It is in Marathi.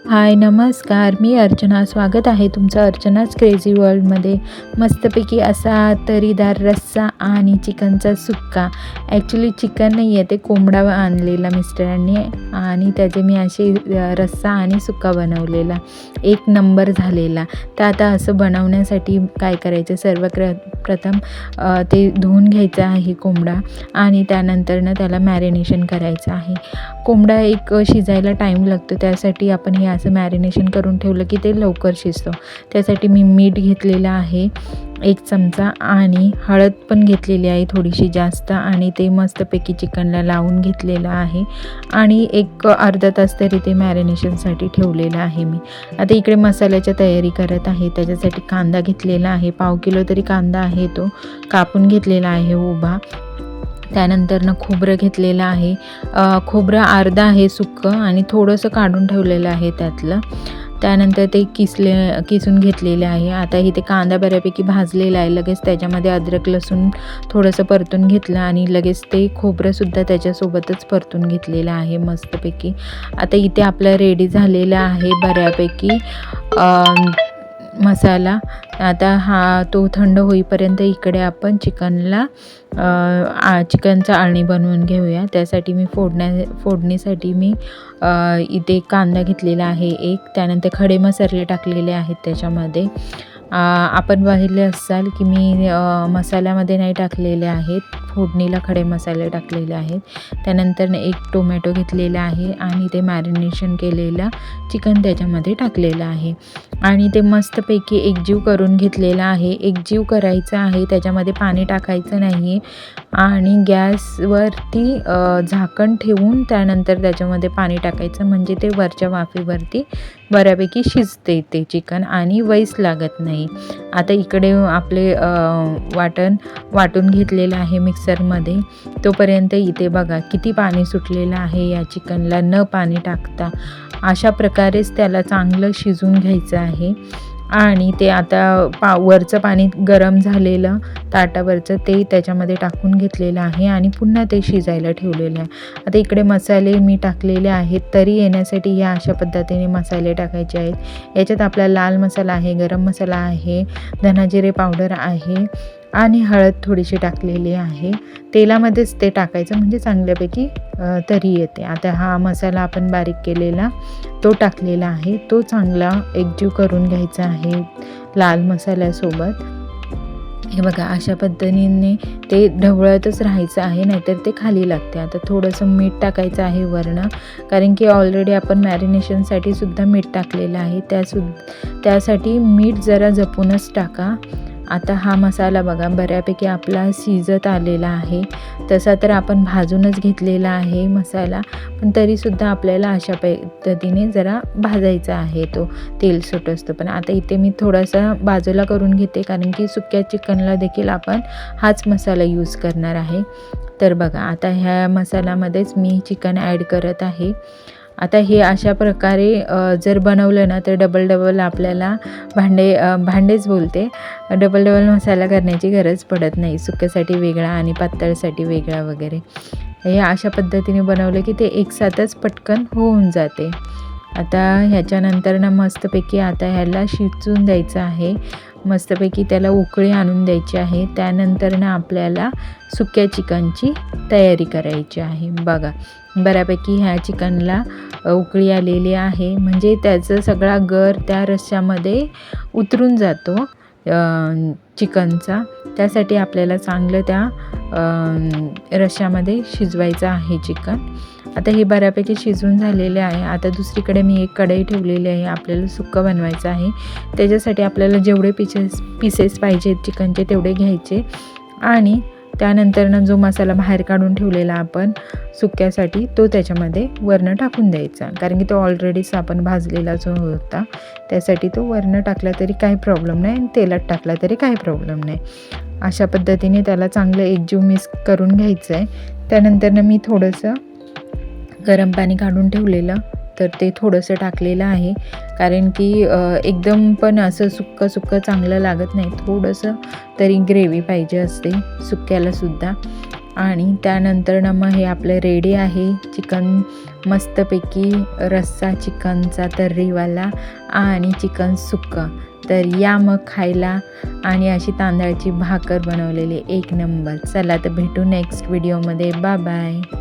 हाय नमस्कार, मी अर्चना. स्वागत आहे तुमचं अर्चनाच क्रेझी वर्ल्डमध्ये. मस्तपैकी असा तर्रीदार रस्सा आणि चिकनचा सुक्का. ॲक्च्युली चिकन नाही आहे, ते कोंबडा आणलेला मिस्टरांनी आणि त्याचे मी असे रस्सा आणि सुक्का बनवलेला. एक नंबर झालेला. तर आता असं बनवण्यासाठी काय करायचं, प्रथम ते धुवून घ्यायचं आहे कोंबडा आणि त्यानंतरनं त्याला मॅरिनेशन करायचं आहे. कोंबडा एक शिजायला टाईम लागतो, त्यासाठी आपण हे असं मॅरिनेशन करून ठेवलं की ते लवकर शिजतं. त्यासाठी मी मीठ घेतलेलं आहे 1 चमचा आणि हळद पण घेतलेली आहे थोडीशी जास्त आणि ते मस्तपैकी चिकनला लावून घेतलेलं आहे आणि एक अर्धा तास तरी ते मॅरिनेशनसाठी ठेवलेलं आहे मी. आता इकडे मसाल्याची तयारी करत आहे. त्याच्यासाठी कांदा घेतलेला आहे, पाव किलो तरी कांदा आहे, तो कापून घेतलेला आहे उभा. त्यानंतरनं खोबरं घेतलेलं आहे. खोबरं अर्धा आहे सुक्कं आणि थोडंसं काढून ठेवलेलं आहे त्यातलं. त्यानंतर ते किसून घेतलेले आहे. आता इथे कांदा बऱ्यापैकी भाजलेला आहे. लगेच त्याच्यामध्ये अद्रक लसूण थोडंसं परतून घेतलं आणि लगेच ते खोबरंसुद्धा त्याच्यासोबतच परतून घेतलेलं आहे मस्तपैकी. आता इथे आपलं रेडी झालेलं आहे बऱ्यापैकी मसाला. आता तो थंड होईपर्यंत इकडे आपण चिकनचा आळणी बनवून घेऊया. त्यासाठी मी फोडणीसाठी मी इथे कांदा घेतलेला आहे एक. त्यानंतर खडे मसाले टाकलेले आहेत त्याच्यामध्ये. आपण पाहिले असाल की मी मसाल्यामध्ये नाही टाकलेले आहेत, फोडणीला खडे मसाले टाकलेले आहेत. त्यानंतर एक टोमॅटो घेतलेला आहे आणि ते मॅरिनेशन केलेलं चिकन त्याच्यामध्ये टाकलेलं आहे आणि ते मस्तपैकी एकजीव करून घेतलेला आहे. एकजीव करायचं आहे, त्याच्यामध्ये पाणी टाकायचं नाही आहे आणि गॅसवरती झाकण ठेवून त्यानंतर त्याच्यामध्ये पाणी टाकायचं, म्हणजे ते वरच्या वाफेवरती बऱ्यापैकी शिजते ते चिकन आणि वैस लागत नाही. आता इकडे आपले वाटून घेतलेलं आहे मिक्सरमध्ये. तोपर्यंत इथे बघा किती पाणी सुटलेलं आहे या चिकनला न पाणी टाकता. अशा प्रकारेच त्याला चांगलं शिजून घ्यायचं आहे आणि ते आता वरचं पाणी गरम झालेलं ताटावरचं ते त्याच्यामध्ये टाकून घेतलेलं आहे आणि पुन्हा ते शिजायला ठेवलेलं आहे. आता इकडे मसाले मी टाकलेले आहेत. तरी येण्यासाठी या अशा पद्धतीने मसाले टाकायचे आहेत. याच्यात आपला लाल मसाला आहे, गरम मसाला आहे, धनाजिरे पावडर आहे आणि हळद थोडीशी टाकलेली आहे. तेलामध्येच ते टाकायचं म्हणजे चांगल्यापैकी तरी येते. आता हा मसाला आपण बारीक केलेला तो टाकलेला आहे, तो चांगला एकजीव करून घ्यायचा आहे लाल मसाल्यासोबत. हे बघा अशा पद्धतीने ते ढवळतच राहायचं आहे, नाहीतर ते खाली लागते. आता थोडंसं मीठ टाकायचं आहे वरनं, कारण की ऑलरेडी आपण मॅरिनेशनसाठी सुद्धा मीठ टाकलेलं आहे. त्यासाठी मीठ जरा जपूनच टाका. आता हा मसाला बघा बऱ्यापैकी आपला शिजत आलेला आहे. तसा तर आपण भाजूनच घेतलेला आहे मसाला, पण तरीसुद्धा आपल्याला अशा पद्धतीने जरा भाजायचा आहे, तो तेल सुटत. पण आता इथे मी थोडासा बाजूला करून घेते, कारण की सुक्या चिकनला देखील आपण हाच मसाला यूज करणार आहे. तर बघा आता ह्या मसाल्यामध्येच मी चिकन ॲड करत आहे. आता हे अशा प्रकारे जर बनवलं ना तर डबल आपल्याला डबल मसाला करण्याची गरज पडत नाही. सुक्यासाठी वेगळा आणि पातळसाठी वेगळा वगैरे. हे अशा पद्धतीने बनवलं की ते एकसाथच पटकन होऊन जाते. आता ह्याच्यानंतर ना मस्तपैकी आता ह्याला शिजून द्यायचं आहे. मस्तपैकी त्याला उकळी आणून द्यायची आहे. त्यानंतर ना आपल्याला सुक्या चिकनची तयारी करायची आहे. बघा बऱ्यापैकी ह्या चिकनला उकळी आलेली आहे, म्हणजे त्याचा सगळा गर त्या रश्श्यामध्ये उतरून जातो चिकनचा. त्यासाठी आपल्याला चांगलं त्या रश्श्यामध्ये शिजवायचं आहे चिकन. आता हे बऱ्यापैकी शिजून झालेले आहे. आता दुसरीकडे मी एक कढई ठेवलेली आहे. आपल्याला सुक्कं बनवायचं आहे. त्याच्यासाठी आपल्याला जेवढे पीसेस पाहिजेत चिकनचे तेवढे घ्यायचे आणि त्यानंतरनं जो मसाला बाहेर काढून ठेवलेला आपण सुक्यासाठी तो त्याच्यामध्ये वरनं टाकून द्यायचा, कारण की तो ऑलरेडीच आपण भाजलेला जो होता त्यासाठी तो वरनं टाकला तरी काही प्रॉब्लेम नाही आणि तेलात टाकला तरी काही प्रॉब्लेम नाही. अशा पद्धतीने त्याला चांगलं एकजीव मिक्स करून घ्यायचं आहे. त्यानंतरनं मी थोडंसं गरम पाणी काढून ठेवलेलं तर ते थोडंसं टाकलेलं आहे, कारण की एकदम पण असं सुक्कं चांगलं लागत नाही. थोडंसं तरी ग्रेव्ही पाहिजे असते सुक्यालासुद्धा. आणि त्यानंतर ना मग हे आपलं रेडी आहे चिकन, मस्तपैकी रस्सा चिकनचा तर्रीवाला आणि चिकन सुक्का. तर या मग खायला. आणि अशी तांदळाची भाकर बनवलेली एक नंबर. चला तर भेटू नेक्स्ट व्हिडिओमध्ये. Bye bye.